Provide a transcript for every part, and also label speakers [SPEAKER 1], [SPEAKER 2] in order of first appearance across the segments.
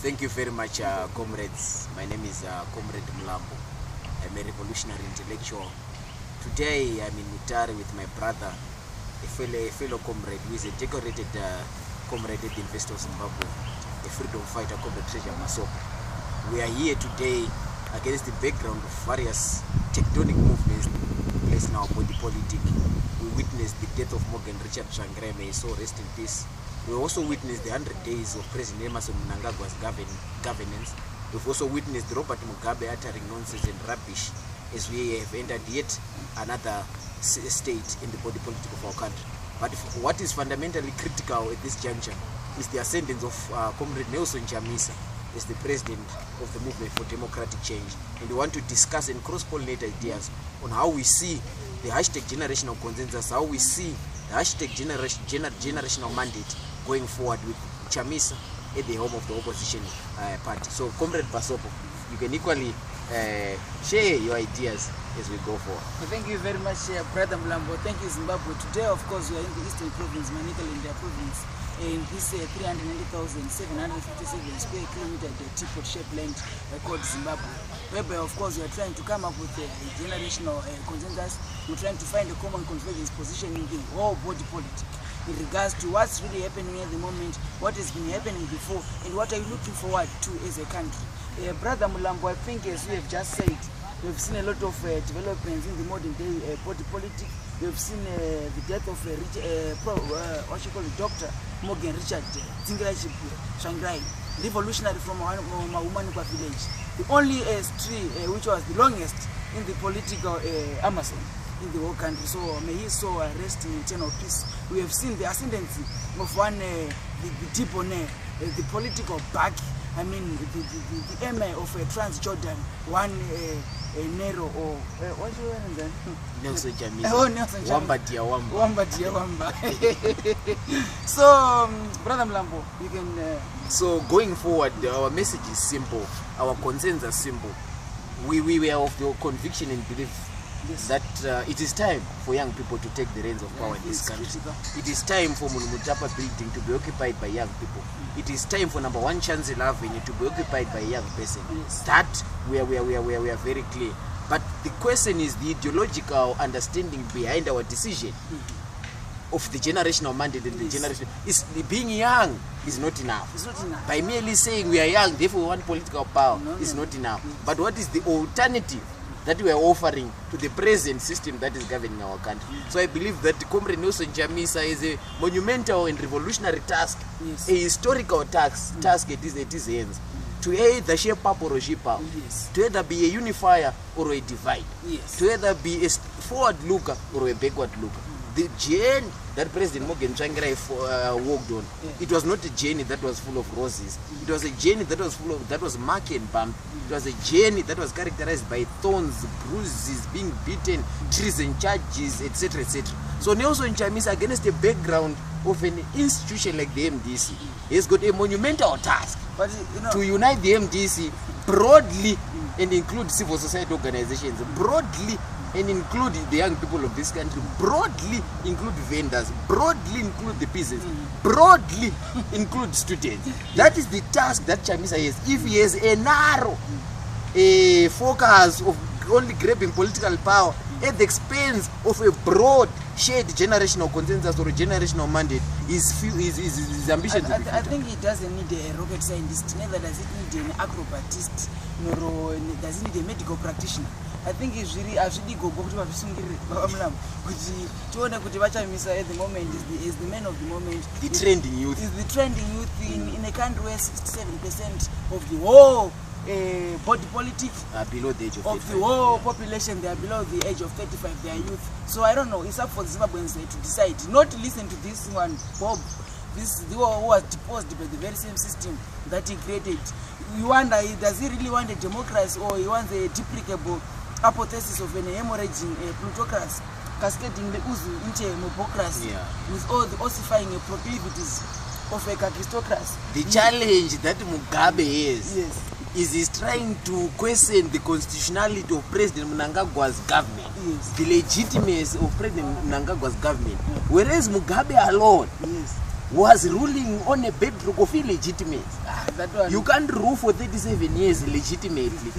[SPEAKER 1] Thank you very much, comrades. My name is Comrade Mlambo. I'm a revolutionary intellectual. Today I'm in Mutare with my brother, a fellow comrade who is a decorated comrade at the University of Zimbabwe, a freedom fighter, Comrade Basopo. We are here today against the background of various tectonic movements placed in our body politic. We witnessed the death of Morgan Richard Shangrai, may his soul rest in peace. We also witnessed the 100 days of President Nelson Mnangagwa's governance. We've also witnessed Robert Mugabe uttering nonsense and rubbish as we have entered yet another state in the body politic of our country. But what is fundamentally critical at this juncture is the ascendance of Comrade Nelson Chamisa as the president of the Movement for Democratic Change. And we want to discuss and cross-pollinate ideas on how we see the hashtag generational consensus, how we see the hashtag generational mandate going forward with Chamisa at the home of the opposition party. So, Comrade Basopo, you can equally share your ideas as we go forward.
[SPEAKER 2] Thank you very much, Brother Mlambo. Thank you, Zimbabwe. Today, of course, we are in the Eastern Province, Manicaland Province, in this 390,757 square kilometer teapot-shaped land called Zimbabwe. Whereby, of course, we are trying to come up with a generational consensus. We're trying to find a common convergence position in the whole body politic in regards to what's really happening at the moment, what has been happening before, and what are you looking forward to as a country. Brother Mlambo, I think as we have just said, we've seen a lot of developments in the modern day body politic. We've seen the death of Dr. Morgan Richard Shangrai, revolutionary from Maumanikwa village. The only tree which was the longest in the political Amazon in the whole country. So may his soul rest in eternal peace. We have seen the ascendancy of one, the deep on the political back. I mean, the emir of Transjordan, one Nero or what's your name then?
[SPEAKER 1] Nelson Chamisa.
[SPEAKER 2] Oh, Nelson Chamisa. Wamba. So, Brother Mlambo, you can.
[SPEAKER 1] So going forward, our message is simple. Our consensus is simple. We are of the conviction and belief that it is time for young people to take the reins of power in this country. It is time for Mulumutapa building to be occupied by young people. It is time for number 1 Chancellor Avenue to be occupied by a young person.
[SPEAKER 2] Yes.
[SPEAKER 1] That we are very clear. But the question is the ideological understanding behind our decision of the generational mandate and the generation is being young is not enough.
[SPEAKER 2] It's not enough.
[SPEAKER 1] By merely saying we are young, therefore we want political power, is not enough. But what is the alternative that we are offering to the present system that is governing our country? So I believe that Comrade Nelson Chamisa is a monumental and revolutionary task, a historical task at his hands, to either shape up or shape out, to either be a unifier or a divide, to either be a forward looker or a backward looker. The journey that President Morgan Shangrai walked on, it was not a journey that was full of roses. It was a journey that was marked and bumped. It was a journey that was characterized by thorns, bruises, being beaten, treason charges, etc., etc. So Nelson Chamisa, against the background of an institution like the MDC, has got a monumental task to unite the MDC broadly and include civil society organizations broadly, and include the young people of this country, broadly include vendors, broadly include the peasants, broadly include students. That is the task that Chamisa has. If he has a narrow focus of only grabbing political power at the expense of a broad shared generational consensus or a generational mandate, his ambition to be
[SPEAKER 2] I think it doesn't need a rocket scientist, neither does it need an acrobatist, nor does it need a medical practitioner. I think it's really go to to Chamisa at the moment is the man of the moment.
[SPEAKER 1] The trending youth.
[SPEAKER 2] Is the trending youth in a country where 67% of the whole body politics
[SPEAKER 1] below the age of 35.
[SPEAKER 2] The whole population, they are below the age of 35, they are youth. So I don't know, it's up for the Zimbabweans to decide not to listen to this one, Bob, who was deposed by the very same system that he created. You wonder, does he really want a democracy, or he wants a duplicable apotheosis of an hemorrhaging plutocracy, cascading the uzu into a mobocracy, with all the ossifying proclivities of a kakistocracy.
[SPEAKER 1] The challenge that Mugabe is he's trying to question the constitutionality of President Mnangagwa's government, the legitimacy of President Mnangagwa's government, whereas Mugabe alone was ruling on a bedrock of illegitimate.
[SPEAKER 2] That one.
[SPEAKER 1] You can't rule for 37 years legitimately.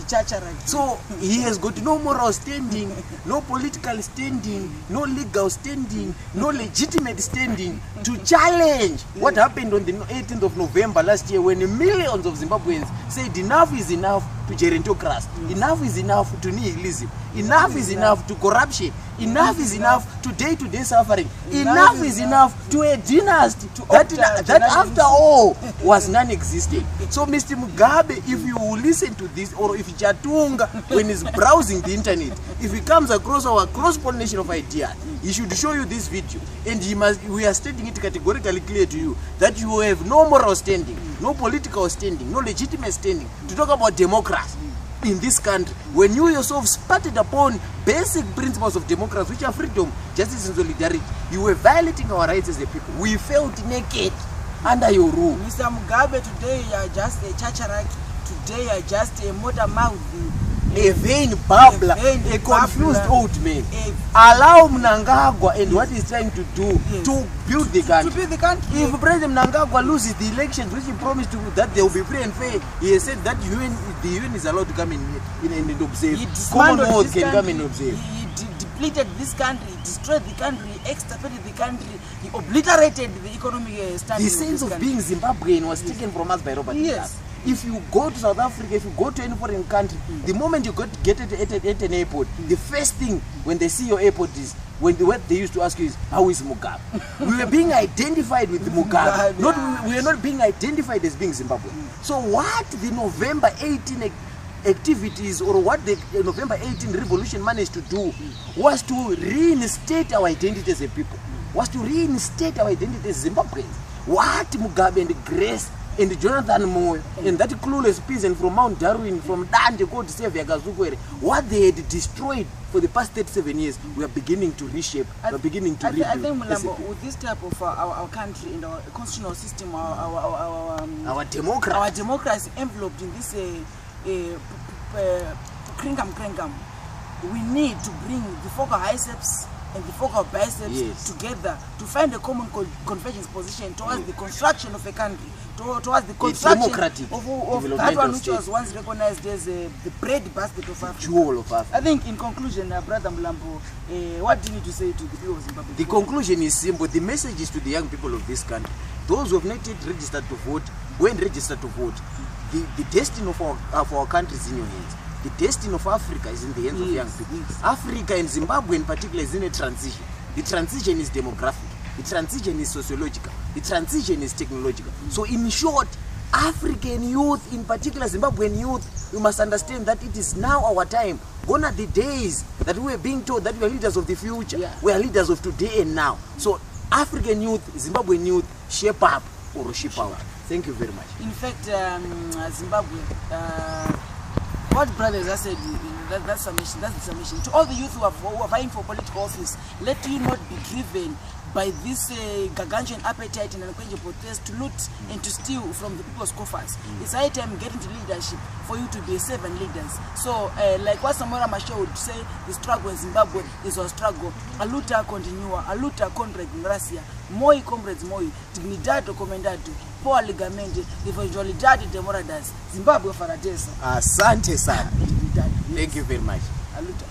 [SPEAKER 1] So he has got no moral standing, no political standing, no legal standing, no legitimate standing to challenge what happened on the 18th of November last year when millions of Zimbabweans said enough is enough to gerontocracy, enough is enough to nihilism, enough is enough to corruption, enough is enough to day-to-day suffering, enough is enough to a dynasty that after all was non-existent. So Mr. Mugabe, if you listen to this, or if Chatunga, when he's browsing the internet, if he comes across our cross-pollination of ideas, he should show you this video, and we are stating it categorically clear to you that you have no moral standing, no political standing, no legitimate standing to talk about democracy in this country when you yourself sputtered upon basic principles of democracy, which are freedom, justice and solidarity. You were violating our rights as a people. We felt naked under your rule.
[SPEAKER 2] Mr. Mugabe, today you are just a chacharaki. Today you are just a motor mouth,
[SPEAKER 1] a vain babbler, a confused old man. Allow Mnangagwa and what he's trying to do to build the country. If President Mnangagwa loses the elections, which he promised to, that they will be free and fair, he has said that the UN is allowed to come in and observe. Commonwealth can come and observe.
[SPEAKER 2] He depleted this country, he destroyed the country, he extirpated the country, he obliterated the economic standing.
[SPEAKER 1] The sense of being Zimbabwean was taken from us by Robert Mugabe. If you go to South Africa, if you go to any foreign country, the moment you get at an airport, the first thing when they see your airport is, what they used to ask you is, how is Mugabe? We were being identified with Mugabe. We were not being identified as being Zimbabwe. So what the November 18 activities, or what the November 18 revolution managed to do, was to reinstate our identity as a people, was to reinstate our identity as Zimbabweans. What Mugabe and Grace and Jonathan Moyo and that clueless peasant from Mount Darwin, from Dante called Xavier Gazukwere, what they had destroyed for the past 37 years, we are beginning to reshape, we are beginning to rebuild.
[SPEAKER 2] I think, Mlambo, with this type of our country and our constitutional system, our democracy enveloped in this kringam, we need to bring the focal biceps and the focal biceps together to find a common convergence position towards the construction of a country, towards the construction of that one which was once recognized as the bread basket of Africa.
[SPEAKER 1] Jewel of Africa.
[SPEAKER 2] I think in conclusion, Brother Mlambo, what do you need to say to the people of Zimbabwe?
[SPEAKER 1] The conclusion is simple. The message is to the young people of this country. Those who have not yet registered to vote, when registered to vote, the destiny of our country is in your hands. The destiny of Africa is in the hands of young people. Africa and Zimbabwe in particular is in a transition. The transition is demographic. The transition is sociological. The transition is technological. So in short, African youth, in particular Zimbabwean youth, we must understand that it is now our time. Gone are the days that we were being told that we are leaders of the future. We are leaders of today and now. So African youth, Zimbabwean youth, shape up or shape out. Thank you very much.
[SPEAKER 2] In fact, Zimbabwe, what brothers have said, that's the summation. To all the youth who are vying for political office, let you not be driven by this gargantuan appetite and unquenchable thirst to loot and to steal from the people's coffers. It's high time getting to leadership for you to be servant leaders. So, like what Samora Machel would say, the struggle in Zimbabwe is a struggle. A luta continua, a luta contra ignorancia. Moi comrades moi, dignidade comendado, poa ligamente, evangelidade de moradas. Zimbabwe faradesa.
[SPEAKER 1] Asante sana. Thank you very much.
[SPEAKER 2] A luta.